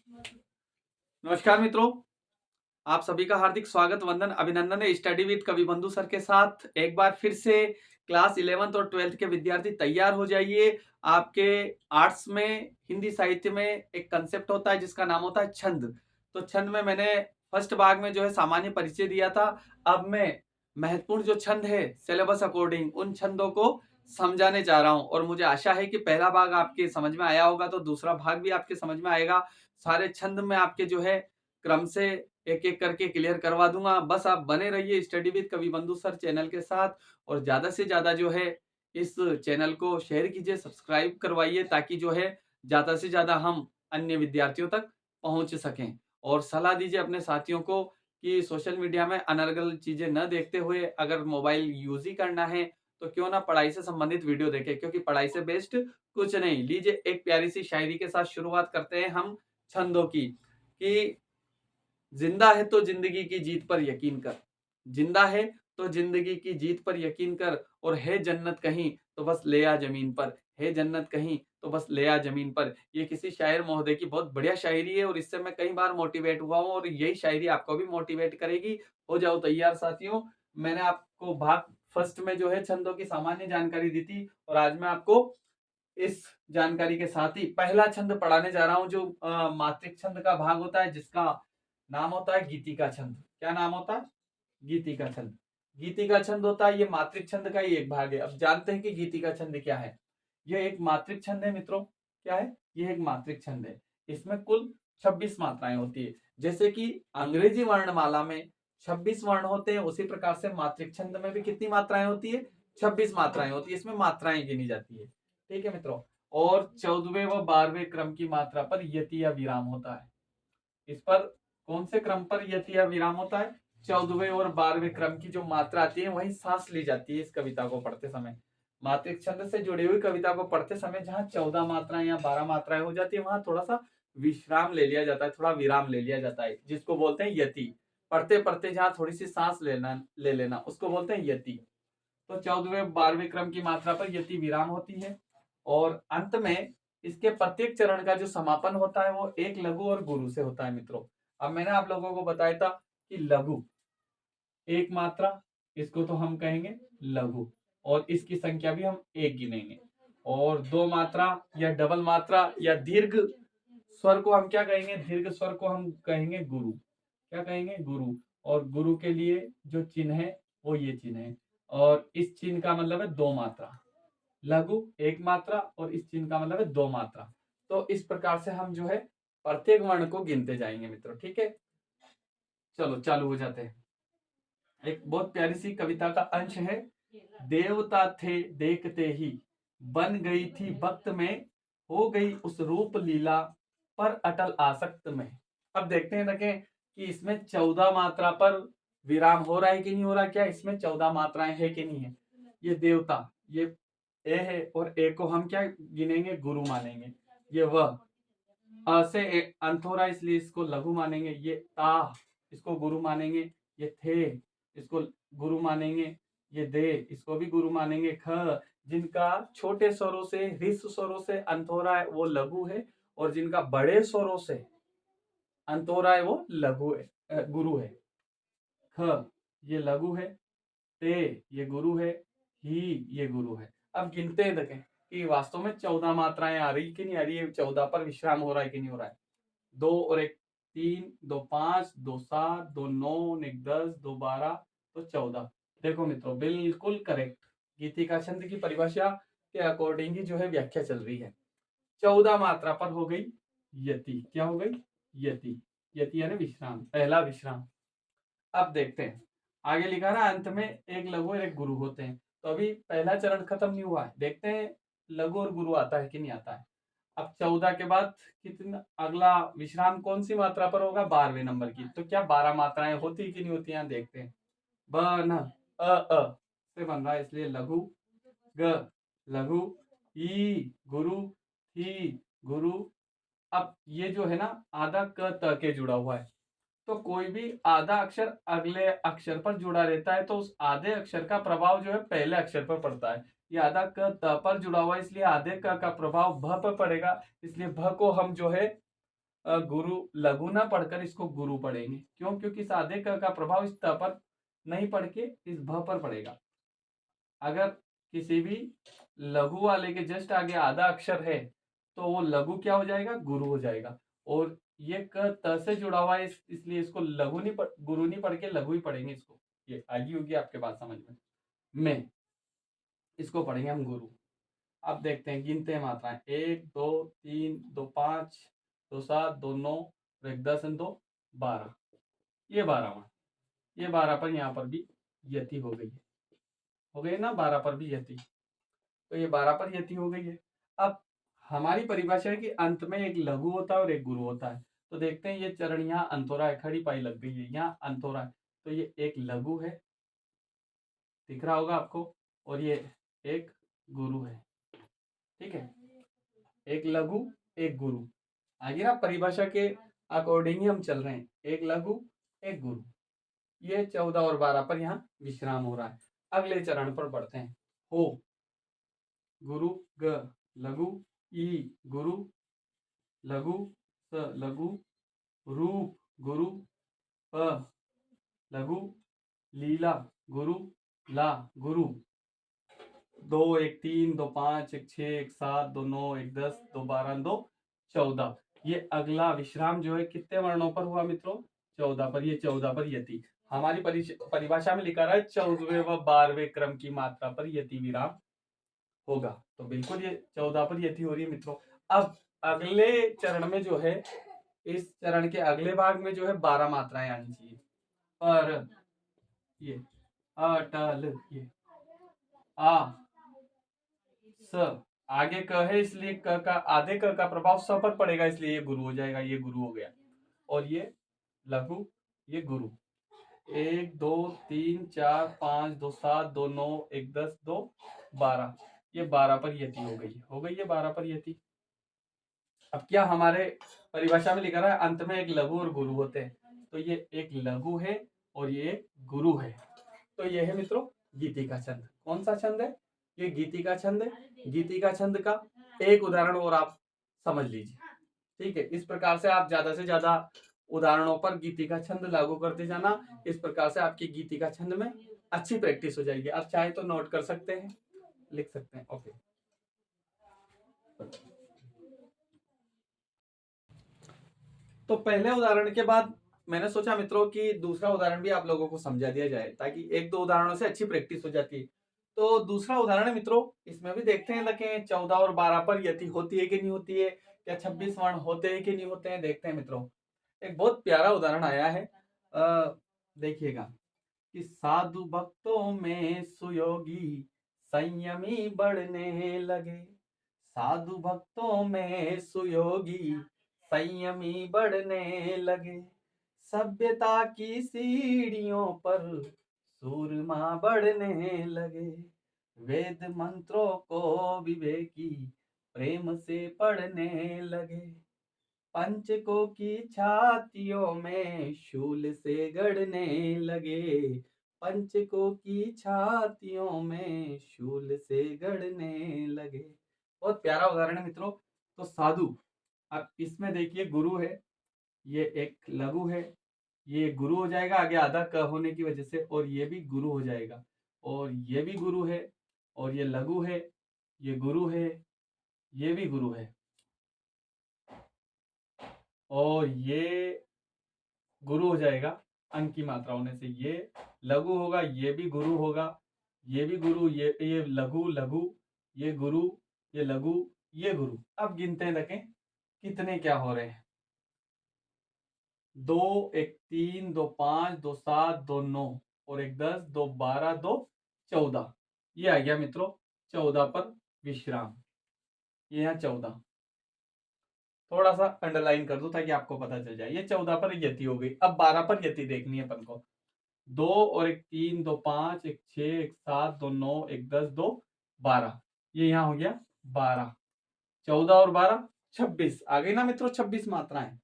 नमस्कार मित्रों, आप सभी का हार्दिक स्वागत, वंदन, अभिनंदन है। स्टडी विद कवि बंधु सर के साथ एक बार फिर से क्लास 11th और 12th के विद्यार्थी तैयार हो जाइए। आपके आर्ट्स में हिंदी साहित्य में एक कंसेप्ट होता है जिसका नाम होता है छंद। तो छंद में मैंने फर्स्ट भाग में जो है सामान्य परिचय दिया था। अब मैं महत्वपूर्ण जो छंद है सिलेबस अकॉर्डिंग उन छंदों को समझाने जा रहा हूं और मुझे आशा है कि पहला भाग आपके समझ में आया होगा तो दूसरा भाग भी आपके समझ में आएगा। सारे छंद में आपके जो है क्रम से एक एक करके क्लियर करवा दूंगा। बस आप बने रहिए स्टडी विद कवि बंधु सर चैनल के साथ और ज्यादा से ज्यादा जो है इस चैनल को शेयर कीजिए, सब्सक्राइब करवाइए ताकि जो है ज्यादा से ज्यादा हम अन्य विद्यार्थियों तक पहुंच सकें। और सलाह दीजिए अपने साथियों को कि सोशल मीडिया में अनर्गल चीजें न देखते हुए अगर मोबाइल यूज ही करना है तो क्यों ना पढ़ाई से संबंधित वीडियो देखें, क्योंकि पढ़ाई से बेस्ट कुछ नहीं। लीजिए एक प्यारी सी शायरी के साथ शुरुआत करते हैं हम छंदों की। कि जिंदा है तो जिंदगी की जीत पर यकीन कर, जिंदा है तो जिंदगी की जीत पर यकीन कर, और है जन्नत कहीं तो बस ले आ जमीन पर, है जन्नत कहीं तो बस ले आ जमीन पर। ये किसी शायर महोदय की बहुत बढ़िया शायरी है और इससे मैं कई बार मोटिवेट हुआ हूं और यही शायरी आपको भी मोटिवेट करेगी। हो जाओ तैयार साथियों। मैंने आपको भाग फर्स्ट में जो है छंदों की सामान्य जानकारी दी थी और आज मैं आपको इस जानकारी के साथ ही पहला छंद पढ़ाने जा रहा हूं जो मात्रिक छंद का भाग होता है जिसका नाम होता है गीतिका छंद। क्या नाम होता है? गीतिका छंद। गीतिका छंद होता है, ये मात्रिक छंद का ही एक भाग है। अब जानते हैं कि गीतिका छंद क्या है। यह एक मात्रिक छंद है मित्रों। क्या है? यह एक मात्रिक छंद है। इसमें कुल 26 मात्राएं होती है। जैसे कि अंग्रेजी वर्णमाला में 26 वर्ण होते हैं, उसी प्रकार से मात्रिक छंद में भी कितनी मात्राएं होती है? 26 मात्राएं होती है। इसमें मात्राएं गिनी जाती है। ठीक है मित्रों। और 14वें व 12वें क्रम की मात्रा पर यति या विराम होता है। इस पर कौन से क्रम पर यति या विराम होता है? 14वें और 12वें क्रम की जो मात्रा आती है वही सांस ली जाती है। इस कविता को पढ़ते समय, मात्रिक छंद से जुड़ी हुई कविता को पढ़ते समय जहां 14 मात्राएं या 12 मात्राएं हो जाती है वहां थोड़ा सा विश्राम ले लिया जाता है, थोड़ा विराम ले लिया जाता है, जिसको बोलते हैं यति। पढ़ते पढ़ते जहां थोड़ी सी सांस ले लेना उसको बोलते हैं यति। तो 14वें 12वें क्रम की मात्रा पर यति विराम होती है। और अंत में इसके प्रत्येक चरण का जो समापन होता है वो एक लघु और गुरु से होता है मित्रों। अब मैंने आप लोगों को बताया था कि लघु एक मात्रा, इसको तो हम कहेंगे लघु, और इसकी संख्या भी हम एक गिनेंगे। और दो मात्रा या डबल मात्रा या दीर्घ स्वर को हम क्या कहेंगे? दीर्घ स्वर को हम कहेंगे गुरु। क्या कहेंगे? गुरु। और गुरु के लिए जो चिन्ह है वो ये चिन्ह है, और इस चिन्ह का मतलब है दो मात्रा। लघु एक मात्रा और इस चिन्ह का मतलब है दो मात्रा। तो इस प्रकार से हम जो है प्रत्येक वर्ण को गिनते जाएंगे मित्रों। ठीक है, चलो चालू हो जाते हैं। एक बहुत प्यारी सी कविता का अंश है। देवता थे देखते ही, बन गई थी भक्त में, हो गई उस रूप लीला पर अटल आसक्त में। अब देखते हैं देखें कि इसमें 14 मात्रा पर विराम हो रहा है कि नहीं हो रहा। क्या इसमें 14 मात्राएं है कि नहीं है? ये देवता, ये ए है और ए को हम क्या गिनेंगे? गुरु मानेंगे। ये वह, अ से अंत हो रहा है इसलिए इसको लघु मानेंगे। ये ता, इसको गुरु मानेंगे। ये थे, इसको गुरु मानेंगे। ये दे, इसको भी गुरु मानेंगे। ख, जिनका छोटे स्वरों से ह्रस्व स्वरों से अंत हो रहा है वो लघु है, और जिनका बड़े स्वरों से अंत हो रहा है वो लघु है, गुरु है। ख ये लघु है, ते ये गुरु है, ही ये गुरु है। अब गिनते हैं देखें कि वास्तव में 14 मात्राएं आ रही कि नहीं आ रही है, 14 पर विश्राम हो रहा है कि नहीं हो रहा है। दो और एक तीन, दो पांच, दो सात, दो नौ, एक 10, दो 12, तो 14। देखो मित्रों बिल्कुल करेक्ट। गीतिका छंद की परिभाषा के अकॉर्डिंग ही जो है व्याख्या चल रही है। 14 मात्रा पर हो गई यति। क्या हो गई? यति। यति यानी विश्राम, पहला विश्राम। अब देखते हैं आगे लिखा ना, अंत में एक लघु और एक गुरु होते हैं। तो अभी पहला चरण खत्म नहीं हुआ है, देखते हैं लघु और गुरु आता है कि नहीं आता है। अब 14 के बाद कितना अगला विश्राम कौन सी मात्रा पर होगा? 12वें नंबर की। तो क्या 12 मात्राएं होती कि नहीं होती? यहाँ देखते हैं। ब न अ से बन रहा है इसलिए लघु, ग लघु, ई गुरु, ही गुरु। अब ये जो है ना आधा क त के जुड़ा हुआ है, तो कोई भी आधा अक्षर अगले अक्षर पर जुड़ा रहता है तो उस आधे अक्षर का प्रभाव जो है पहले अक्षर पर पड़ता है। ये आधा क त पर जुड़ा हुआ है इसलिए आधे क का प्रभाव भ पर पड़ेगा, इसलिए भ को हम जो है गुरु लघु ना पढ़कर इसको गुरु पढ़ेंगे। क्यों? क्योंकि इस आधे क का प्रभाव इस त पर नहीं पढ़ के इस भ पर पड़ेगा। अगर किसी भी लघु वाले के जस्ट आगे आधा अक्षर है तो वो लघु क्या हो जाएगा? गुरु हो जाएगा। और ये क त से जुड़ा हुआ है, इसलिए इसको लघु नहीं गुरु नहीं पढ़ के लघु ही पढ़ेंगे इसको। ये आई होगी आपके बात समझ में। इसको पढ़ेंगे हम गुरु। अब देखते हैं, गिनते हैं मात्राएं। 1 2 3 2 5 2 7 2 9 और 1 10 2 12। ये 12वां। ये 12 पर यहाँ पर भी यति हो गई है। हो गई ना? 12 पर भी यति। तो ये 12 पर यति हो गई है। अब हमारी परिभाषा है कि अंत में एक लघु होता है और एक गुरु होता है। तो देखते हैं, ये चरण यहाँ अंतोरा है, खड़ी पाई लग गई है, यहाँ अंतोरा है, तो ये एक लघु है, दिख रहा होगा आपको, और ये एक गुरु है। ठीक है, एक लघु एक गुरु। आगे ना परिभाषा के अकॉर्डिंग ही हम चल रहे हैं, एक लघु एक गुरु। ये 14 और 12 पर यहाँ विश्राम हो रहा है। अगले चरण पर बढ़ते हैं। हो गुरु, ग लघु, ई गुरु, लघु, स लघु, रूप गुरु, प लघु, लीला गुरु, ला गुरु। 2 1 3 2 5 1 6 1 7 2 9 1 10 2 12 2 14। ये अगला विश्राम जो है कितने वर्णों पर हुआ मित्रों? 14 पर। ये 14 पर यति। हमारी परिभाषा में लिखा रहा है 14वें व 12वें क्रम की मात्रा पर यति विराम होगा। तो बिल्कुल ये 14 पर यति हो रही है मित्रों। अब अगले चरण में जो है, इस चरण के अगले भाग में जो है 12 मात्राएं आनी चाहिए। पर ये अटल, ये आ स आगे क है, इसलिए क का आधे क का प्रभाव स पर पड़ेगा, इसलिए ये गुरु हो जाएगा। ये गुरु हो गया। और ये लघु, ये गुरु। 1 2 3 4 5 2 7 2 9 1 10 2 12। ये 12 पर यति हो गई। हो गई ये 12 पर यति। अब क्या हमारे परिभाषा में लिखा रहा है अंत में एक लघु और गुरु होते हैं, तो ये एक लघु है और ये एक गुरु है। तो ये है मित्रों गीतिका छंद। कौन सा छंद है? ये गीतिका छंद है। गीतिका छंद का एक उदाहरण और आप समझ लीजिए। ठीक है, इस प्रकार से आप ज्यादा से ज्यादा उदाहरणों पर गीतिका छंद लागू करते जाना। इस प्रकार से आपकी गीतिका छंद में अच्छी प्रैक्टिस हो जाएगी। आप चाहे तो नोट कर सकते हैं, लिख सकते हैं। ओके, तो पहले उदाहरण के बाद मैंने सोचा मित्रों कि दूसरा उदाहरण भी आप लोगों को समझा दिया जाए, ताकि एक दो उदाहरणों से अच्छी प्रैक्टिस हो जाती है। तो दूसरा उदाहरण है मित्रों, इसमें भी देखते हैं लगे 14 और 12 पर यति होती है कि नहीं होती है, क्या 26 वर्ण होते हैं कि नहीं होते हैं। देखते हैं मित्रों, एक बहुत प्यारा उदाहरण आया है, देखिएगा कि साधु भक्तों में सुयोगी संयमी बढ़ने लगे। साधु भक्तों में सुयोगी संयमी बढ़ने लगे। सभ्यता की सीढ़ियों पर सूरमा बढ़ने लगे। वेद मंत्रों को विवेकी प्रेम से पढ़ने लगे। पंचकों की छातियों में शूल से गढ़ने लगे। पंचकों की छातियों में शूल से गढ़ने लगे। बहुत प्यारा उदाहरण है मित्रों। तो साधु, अब इसमें देखिए गुरु है, ये एक लघु है, ये गुरु हो जाएगा आगे आधा क होने की वजह से, और ये भी गुरु हो जाएगा, और ये भी गुरु है, और ये लघु है, ये गुरु है, ये भी गुरु है, और ये गुरु हो जाएगा अंक की मात्रा होने से। ये लघु होगा, ये भी गुरु होगा, ये भी गुरु, ये लघु लघु, ये गुरु, ये लघु, ये गुरु। अब गिनते हैं देखें कितने क्या हो रहे हैं। 2 1 3 2 5 2 7 2 9 और 1 10 2 12 2 14। ये आ गया मित्रों 14 पर विश्राम। ये यहाँ 14 थोड़ा सा अंडरलाइन कर दो ताकि आपको पता चल जाए। ये 14 पर यति हो गई। अब 12 पर यति देखनी है अपन को। 2 और 1 3 2 5 1 6 1 7 2 9 1 10 2 12। ये यहाँ हो गया 12। 14 और 12 26 आ गई ना मित्रों, 26 मात्राएं।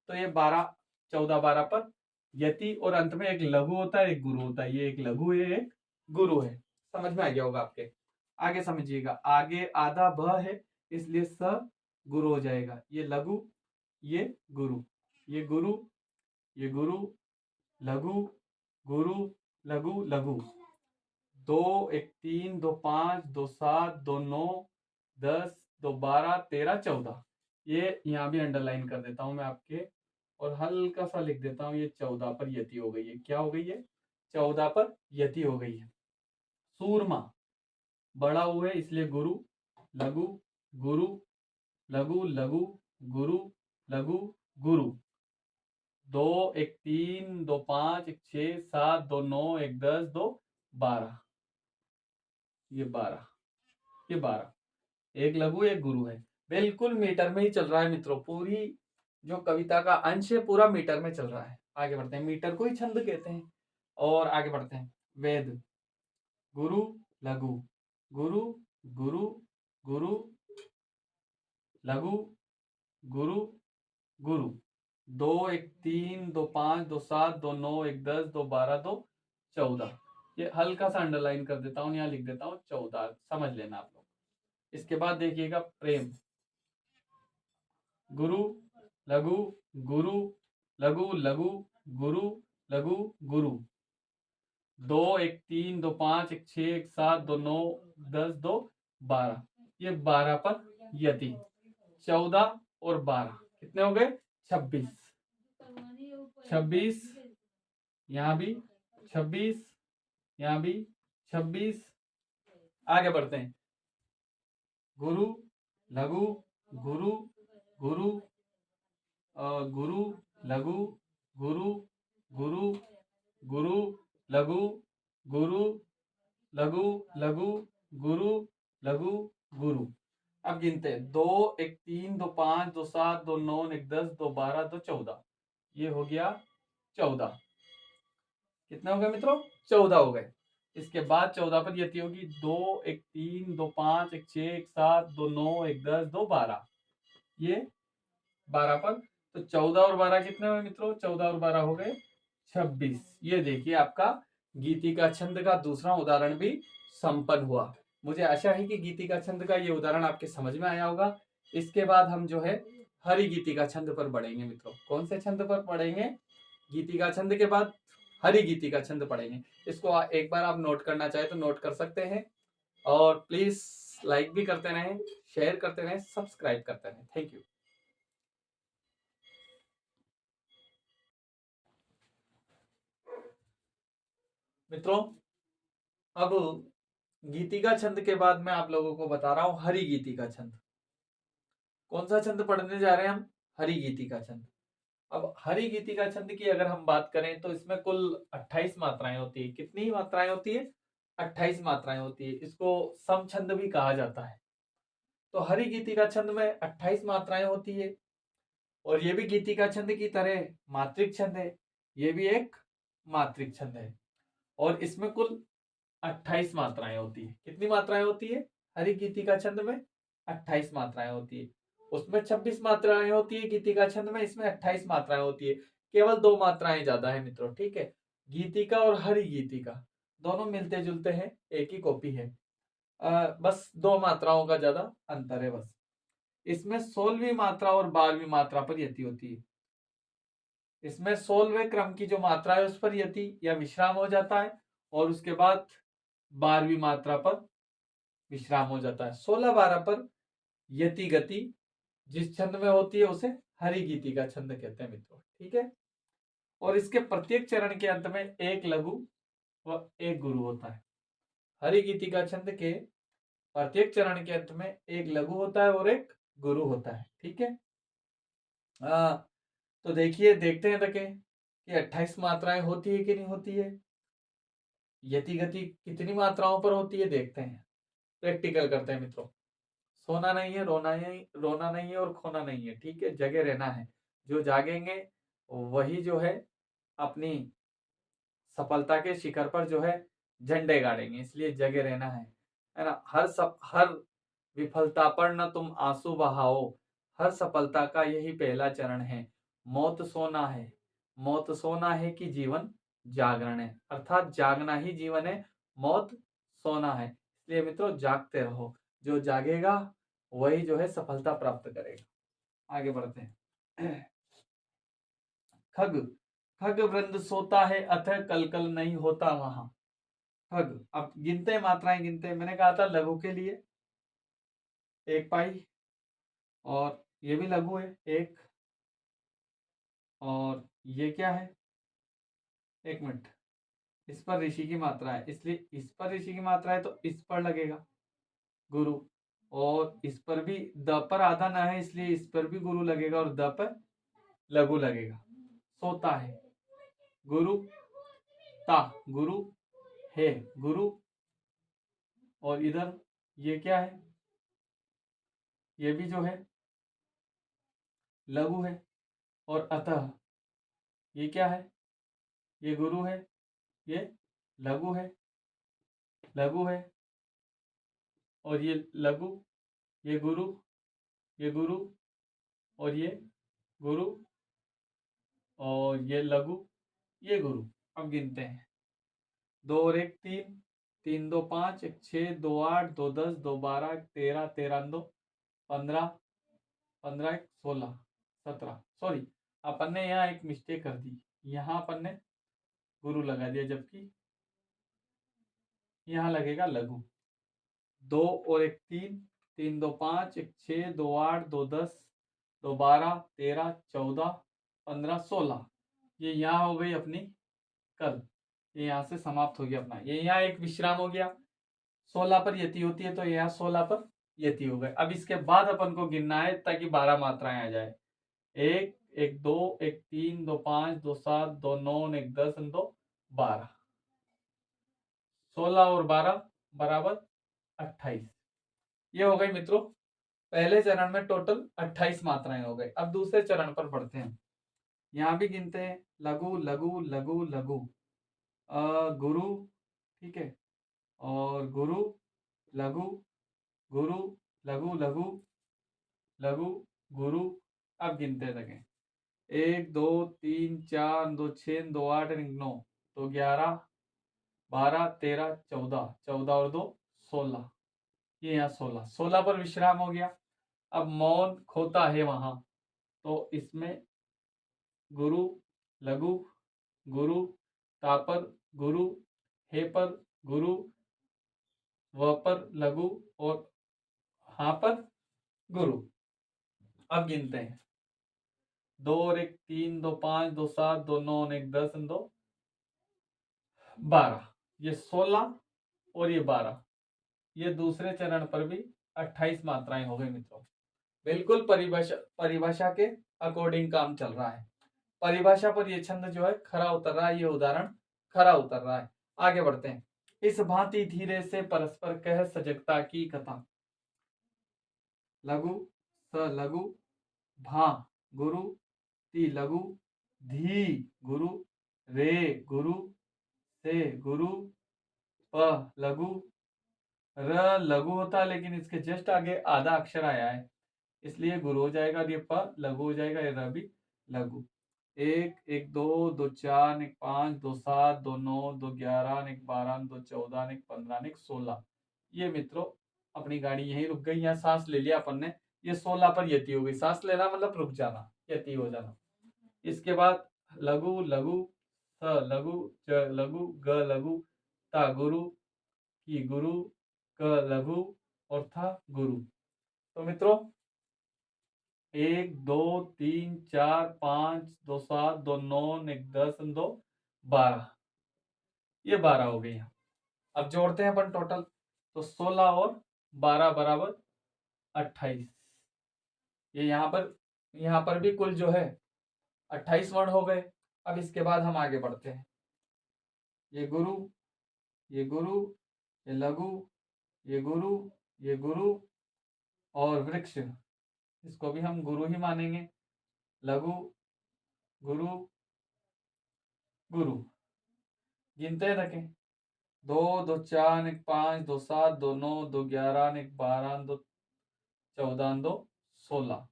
तो ये 12 14 12 पर यति, और अंत में एक लघु होता है एक गुरु होता है। ये एक लघु है एक गुरु है। समझ में आ गया होगा आपके। आगे समझिएगा, आगे आधा भ है इसलिए स गुरु हो जाएगा। ये लघु, ये गुरु, ये गुरु, ये गुरु, लघु, गुरु, लघु, लघु। 2 1 3 2 5 2 7 2 9 10 2 12 13 14। ये यहाँ भी अंडरलाइन कर देता हूं मैं आपके, और हल्का सा लिख देता हूं, ये 14 पर यति हो गई है। क्या हो गई है? 14 पर यति हो गई है। सूरमा बड़ा हुआ है इसलिए गुरु, लघु, गुरु, लघु, लघु, गुरु, लघु, गुरु। 2 1 3 2 5 1 6 7 2 9 1 10 2 12। ये 12, ये 12। एक लघु एक गुरु है। बिल्कुल मीटर में ही चल रहा है मित्रों। पूरी जो कविता का अंश है पूरा मीटर में चल रहा है। आगे बढ़ते हैं। मीटर को ही छंद कहते हैं। और आगे बढ़ते हैं। वेद, गुरु, लघु, गुरु, गुरु, गुरु, लघु, गुरु, गुरु। 2 1 3 2 5 2 7 2 9 1 10 2 12 2 14। ये हल्का सा अंडरलाइन कर देता हूँ, यहाँ लिख देता हूँ 14, समझ लेना आप लोग। इसके बाद देखिएगा प्रेम, गुरु, लघु, गुरु, लघु, लघु, गुरु, लघु, गुरु। 2 1 3 2 5 1 6 1 7 2 9 10 2 12। ये 12 पर यति। 14 और 12 कितने हो गए? 26। 26, यहाँ भी 26, यहाँ भी 26। आगे बढ़ते हैं। गुरु, लघु, गुरु, गुरु, गुरु, लघु, गुरु, गुरु, गुरु, लघु, गुरु, लघु, लघु, गुरु, लघु, गुरु। अब गिनते हैं। 2 1 3 2 5 2 7 2 9 1 10 2 12 2 14। ये हो गया 14। कितने हो गए मित्रों? 14 हो गए। इसके बाद 14 पर यति होगी 2 1 3 2 5 1 6 1 7 2 9 1 10 2 12। ये 12 पर, तो 14 और 12 कितने हुए मित्रों? 14 और 12 हो गए 26। ये देखिए आपका गीतिका छंद का दूसरा उदाहरण भी संपन्न हुआ। मुझे आशा है कि गीतिका छंद का ये उदाहरण आपके समझ में आया होगा। इसके बाद हम जो है हरि गीतिका छंद पर पढ़ेंगे मित्रों। कौन से छंद पर पढ़ेंगे? गीतिका छंद के बाद हरि गीतिका छंद पढ़ेंगे। इसको एक बार आप नोट करना चाहे तो नोट कर सकते हैं, और प्लीज लाइक भी करते रहें, शेयर करते रहें, सब्सक्राइब करते रहें। Thank you. मित्रों, अब गीतिका छंद के बाद मैं आप लोगों को बता रहा हूं हरि गीतिका छंद। कौन सा छंद पढ़ने जा रहे हैं हम? हरि गीतिका छंद। अब हरि गीतिका छंद की अगर हम बात करें तो इसमें कुल 28 मात्राएं होती है। कितनी मात्राएं होती है? 28 मात्राएं होती है। इसको सम छंद भी कहा जाता है। तो हरि गीतिका छंद में 28 मात्राएं होती है, और ये भी गीतिका छंद की तरह मात्रिक छंद है। ये भी एक मात्रिक छंद है, और इसमें कुल 28 मात्राएं होती है। कितनी मात्राएं होती है? हरि गीतिका छंद में 28 मात्राएं होती है। उसमें 26 मात्राएं होती है गीतिका छंद में, इसमें 28 मात्राएं होती है। केवल 2 मात्राएं ज्यादा है मित्रों, ठीक है। गीतिका और हरि गीतिका दोनों मिलते जुलते हैं, एक ही कॉपी है। बस 2 मात्राओं का ज्यादा अंतर है बस। इसमें 16वीं मात्रा और 12वीं मात्रा पर यति होती है। इसमें 16वें क्रम की जो मात्रा है उस पर यति या विश्राम हो जाता है, और उसके बाद 12वीं मात्रा पर विश्राम हो जाता है। 16 12 पर यति गति जिस छंद में होती है उसे हरि गीतिका छंद कहते हैं मित्रों, ठीक है। और इसके प्रत्येक चरण के अंत में एक लघु व एक गुरु होता है। हरि गीतिका छंद के प्रत्येक चरण के अंत में एक लघु होता है और एक गुरु होता है, ठीक है। तो देखिए, देखते हैं तके कि 28 मात्राएं होती है कि नहीं होती है। यति गति कितनी मात्राओं पर होती है देखते हैं, प्रैक्टिकल करते हैं मित्रों। सोना नहीं है, रोना नहीं है और खोना नहीं है, ठीक है। जगे रहना है। जो जागेंगे वही जो है अपनी सफलता के शिखर पर जो है झंडे गाड़ेंगे, इसलिए जगे रहना है ना। हर विफलता पर न तुम आंसू बहाओ, हर सफलता का यही पहला चरण है। मौत सोना है, मौत सोना है कि जीवन जागरण है, अर्थात जागना ही जीवन है, मौत सोना है। इसलिए मित्रों जागते रहो। जो जागेगा वही जो है सफलता प्राप्त करेगा। आगे बढ़ते हैं। खग, खग वृंद सोता है अतः कल कल नहीं होता वहां। खग, अब गिनते हैं, मात्राएं गिनते हैं। मैंने कहा था लघु के लिए 1 पाई, और ये भी लघु है 1, और ये क्या है, 1 मिनट, इस पर ऋषि की मात्रा है, इसलिए इस पर ऋषि की मात्रा है तो इस पर लगेगा गुरु, और इस पर भी द पर आधा न है इसलिए इस पर भी गुरु लगेगा, और द पर लघु लगेगा। सोता है गुरु, ता गुरु, है गुरु, और इधर ये क्या है, ये भी जो है लघु है, और अतः ये क्या है, ये गुरु है, ये लघु है, लघु है, और ये लघु, ये गुरु, ये गुरु, और ये गुरु, और ये लघु, ये गुरु। अब गिनते हैं, 2 और 1 3, 3 2 5, 1 6, 2 8, 2 10, 2 12, 13, 13 2 15, 15 1 16, 17। सॉरी, अपन ने यहाँ एक मिस्टेक कर दी, यहाँ अपन ने गुरु लगा दिया, जबकि यहाँ लगेगा लघु। 2 और 1 3, 3 2 5, 1 6, 2 8, 2 10, 2 12, 13, 14, 15, 16। ये यहाँ हो गई अपनी कल, ये यहाँ से समाप्त हो गया अपना, ये यहाँ एक विश्राम हो गया। 16 पर यति होती है तो यहाँ 16 पर यति हो गए। अब इसके बाद अपन को गिनना है ताकि 12 मात्राएं आ जाए। 1 1 2 1 3 2 5 2 7 2 9 1 10 2 12, 16 और 12 बराबर 28। ये हो गई मित्रों पहले चरण में टोटल 28 मात्राएं हो गई। अब दूसरे चरण पर बढ़ते हैं, यहाँ भी गिनते हैं, लघु लघु लघु लघु, गुरु, ठीक है, और गुरु लघु, गुरु लघु लघु लघु गुरु। अब गिनते लगे, 1 2 3 4 2 6 2 8 9, तो 11 12 13 14, 14 और 2 16, ये यहाँ 16, 16 पर विश्राम हो गया। अब मौन खोता है वहां, तो इसमें गुरु लघु, गुरु, ता पर गुरु, हे पर गुरु, व पर लघु, और हाँ पर गुरु। अब गिनते हैं, 2 और 1 3 2 5 2 7 2 9 1 10 2 12, ये 16 और ये 12, ये दूसरे चरण पर भी 28 मात्राएं हो गई मित्रों। बिल्कुल परिभाषा के अकॉर्डिंग काम चल रहा है। परिभाषा पर ये छंद जो है खरा उतर रहा है, ये उदाहरण खरा उतर रहा है। आगे बढ़ते हैं, इस भांति धीरे से परस्पर कह सजगता की कथा। लघु स लघु, भा गुरु, ती लघु, धी गुरु, रे गुरु, से गुरु, प लघु, र लघु होता है लेकिन इसके जस्ट आगे आधा अक्षर आया है इसलिए गुरु हो जाएगा, ये प लघु हो जाएगा, ये र भी लघु। 1 1 2 2 4 1 5 2 7 2 9 2 11 1 12 2 14 1 15 1 16। ये मित्रों अपनी गाड़ी यहीं रुक गई, यहाँ सांस ले लिया अपन ने, ये 16 पर यति हो गई। सांस लेना मतलब रुक जाना, यति हो जाना। इसके बाद लघु लघु, स लघु, च लघु, ग लघु, ता गुरु, की गुरु, क लघु, और था गुरु। तो मित्रों 1 2 3 4 5 2 7 2 9 1 10 2 12, ये 12 हो गई। अब जोड़ते हैं अपन टोटल, तो 16 और 12 बराबर 28। ये यहाँ पर भी कुल जो है 28 वर्ण हो गए। अब इसके बाद हम आगे बढ़ते हैं, ये गुरु, ये गुरु, ये लघु, ये गुरु, ये गुरु, और वृक्ष, इसको भी हम गुरु ही मानेंगे। लघु गुरु गुरु, गिनते रखें, 2 2 4 1 5 2 7 2 9 2 11 1 12 2 14 2 16।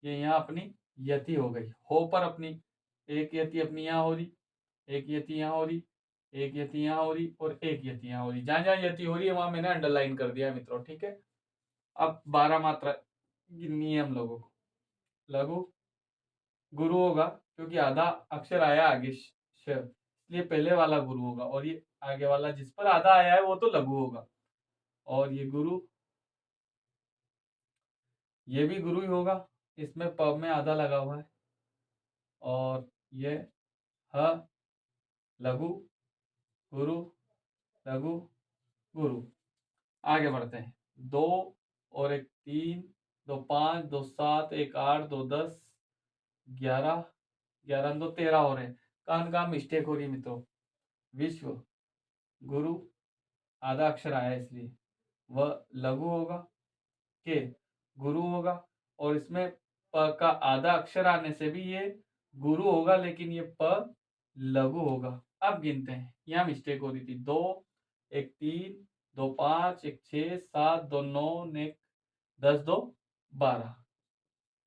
ये यहाँ अपनी यति हो गई। हो पर अपनी एक यति अपनी यहाँ हो रही, एक यति यहाँ हो रही, एक यति यहाँ हो रही, और एक यति यहाँ हो रही। जहां जहां यति हो रही है वहां मैंने अंडरलाइन कर दिया मित्रों, ठीक है। अब 12 मात्रा गिननी है हम लोगों को। लघु गुरु होगा क्योंकि आधा अक्षर आया आगे इसलिए पहले वाला गुरु होगा, और ये आगे वाला जिस पर आधा आया है वो तो लघु होगा। और ये गुरु, ये भी गुरु ही होगा, इसमें प में आधा लगा हुआ है। और ये ह लघु गुरु लघु गुरु। आगे बढ़ते हैं। 2 और 1 3, 2 5, 2 7, 1 8, 2 10, 11, 11 2 13 हो रहे हैं। कहाँ मिस्टेक हो रही है मित्रों? विश्व गुरु आधा अक्षर आया इसलिए वह लघु होगा, के गुरु होगा, और इसमें प का आधा अक्षर आने से भी ये गुरु होगा, लेकिन ये प लघु होगा। अब गिनते हैं, यहाँ मिस्टेक हो रही थी। 2 1 3, 2 5, 1 6, 7, 2 9, 1 10, 2 12,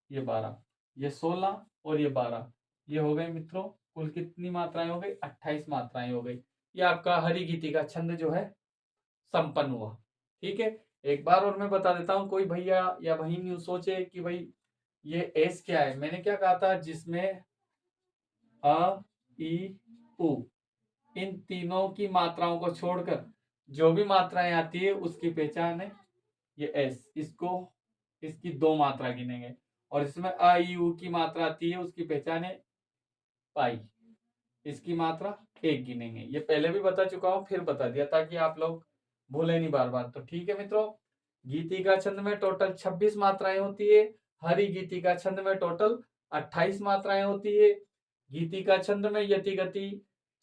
ये 12, ये 16 और ये 12, ये हो गए मित्रों कुल कितनी मात्राएं हो गई? 28 मात्राएं हो गई। ये आपका हरि गीति का छंद जो है संपन्न हुआ। ठीक है, एक बार और मैं बता देता हूँ, कोई भैया या बहन यूं सोचे कि भाई ये एस क्या है। मैंने क्या कहा था? जिसमें अ ई उ इन तीनों की मात्राओं को छोड़कर जो भी मात्राएं आती है उसकी पहचान है ये एस। इसको इसकी 2 मात्रा गिनेंगे, और इसमें अ ई उ की मात्रा आती है उसकी पहचान है पाई, इसकी मात्रा 1 गिनेंगे। ये पहले भी बता चुका हूं, फिर बता दिया ताकि आप लोग भूले नहीं बार बार। तो ठीक है मित्रों, गीति का छंद में टोटल 26 मात्राएं होती है। हरि गीति का छंद में टोटल 28 मात्राएं होती है। गीति का छंद में यति गति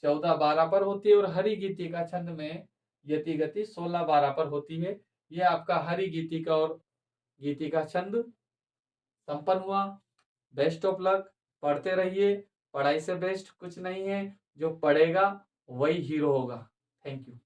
14 12 पर होती है, और हरि गीति का छंद में यति गति 16 12 पर होती है। यह आपका हरि गीति का और गीति का छंद संपन्न हुआ। बेस्ट ऑफ लक, पढ़ते रहिए, पढ़ाई से बेस्ट कुछ नहीं है, जो पढ़ेगा वही हीरो होगा। Thank you.